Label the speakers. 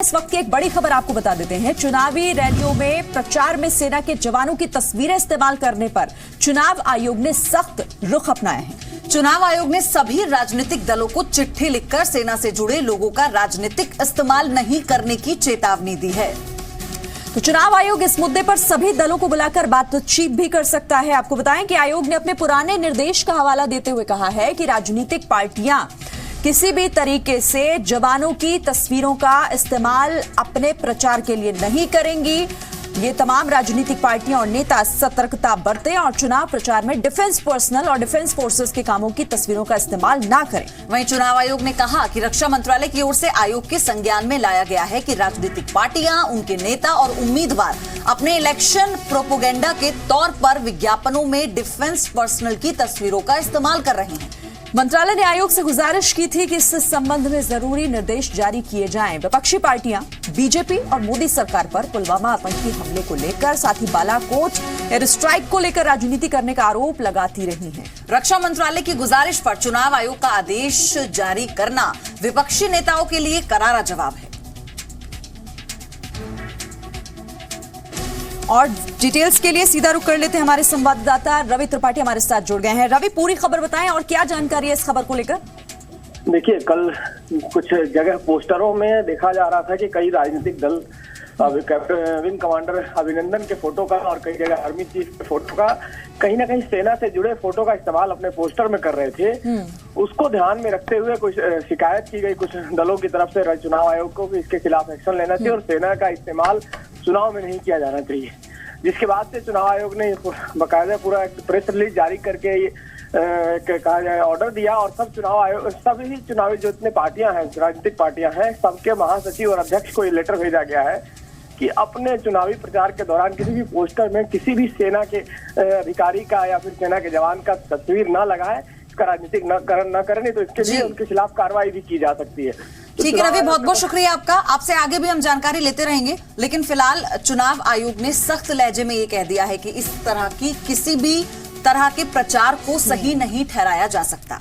Speaker 1: इस वक्त की एक बड़ी खबर आपको बता देते हैं। चुनावी रैलियों में प्रचार में सेना के जवानों की तस्वीरें इस्तेमाल करने पर चुनाव आयोग ने सख्त रुख अपनाया है।
Speaker 2: चुनाव आयोग ने सभी राजनीतिक दलों को चिट्ठी लिखकर सेना से जुड़े लोगों का राजनीतिक इस्तेमाल नहीं करने की चेतावनी दी है।
Speaker 1: तो चुनाव आयोग इस मुद्दे पर सभी दलों को बुलाकर बातचीत भी कर सकता है। आपको बताएं कि आयोग ने अपने पुराने निर्देश का हवाला देते हुए कहा है कि राजनीतिक पार्टियां किसी भी तरीके से जवानों की तस्वीरों का इस्तेमाल अपने प्रचार के लिए नहीं करेंगी। ये तमाम राजनीतिक पार्टियां और नेता सतर्कता बरतें और चुनाव प्रचार में डिफेंस पर्सनल और डिफेंस फोर्सेस के कामों की तस्वीरों का इस्तेमाल ना करें।
Speaker 2: वहीं चुनाव आयोग ने कहा कि रक्षा मंत्रालय की ओर से आयोग के संज्ञान में लाया गया है कि राजनीतिक पार्टियां, उनके नेता और उम्मीदवार अपने इलेक्शन प्रोपोगेंडा के तौर पर विज्ञापनों में डिफेंस पर्सनल की तस्वीरों का इस्तेमाल कर रहे हैं।
Speaker 1: मंत्रालय ने आयोग से गुजारिश की थी कि इस संबंध में जरूरी निर्देश जारी किए जाएं। विपक्षी पार्टियां बीजेपी और मोदी सरकार पर पुलवामा आतंकी हमले को लेकर, साथ ही बालाकोट एयर स्ट्राइक को लेकर राजनीति करने का आरोप लगाती रही हैं।
Speaker 2: रक्षा मंत्रालय की गुजारिश पर चुनाव आयोग का आदेश जारी करना विपक्षी नेताओं के लिए करारा जवाब है।
Speaker 1: और डिटेल्स के लिए सीधा रुख कर लेते हैं, हमारे संवाददाता रवि त्रिपाठी हमारे साथ जुड़ गए हैं। रवि, पूरी खबर बताएं और क्या जानकारी है इस खबर को लेकर?
Speaker 3: देखिए, कल कुछ जगह पोस्टरों में देखा जा रहा था कि कई राजनीतिक दल विंग कमांडर अभिनंदन के फोटो का और कई जगह आर्मी चीफ के फोटो का, कहीं ना कहीं सेना से जुड़े फोटो का इस्तेमाल अपने पोस्टर में कर रहे थे। उसको ध्यान में रखते हुए कुछ शिकायत की गई कुछ दलों की तरफ से चुनाव आयोग को कि इसके खिलाफ एक्शन लेना चाहिए और सेना का इस्तेमाल चुनाव में नहीं किया जाना चाहिए। जिसके बाद से चुनाव आयोग ने बाकायदा पूरा प्रेस रिलीज जारी करके कहा जाए ऑर्डर दिया और सब चुनाव आयोग, सभी चुनावी जो इतने पार्टियां हैं, राजनीतिक पार्टियां हैं, सबके महासचिव और अध्यक्ष को ये लेटर भेजा गया है कि अपने चुनावी प्रचार के दौरान किसी भी पोस्टर में किसी भी सेना के अधिकारी का या फिर सेना के जवान का तस्वीर न लगाए, इसका राजनीतिक न करें, नहीं तो इसके लिए उनके खिलाफ कार्रवाई भी की जा सकती है।
Speaker 2: ठीक है रवि, बहुत बहुत शुक्रिया आपका। आपसे आगे भी हम जानकारी लेते रहेंगे, लेकिन फिलहाल चुनाव आयोग ने सख्त लहजे में ये कह दिया है कि इस तरह की किसी भी तरह के प्रचार को सही नहीं ठहराया जा सकता।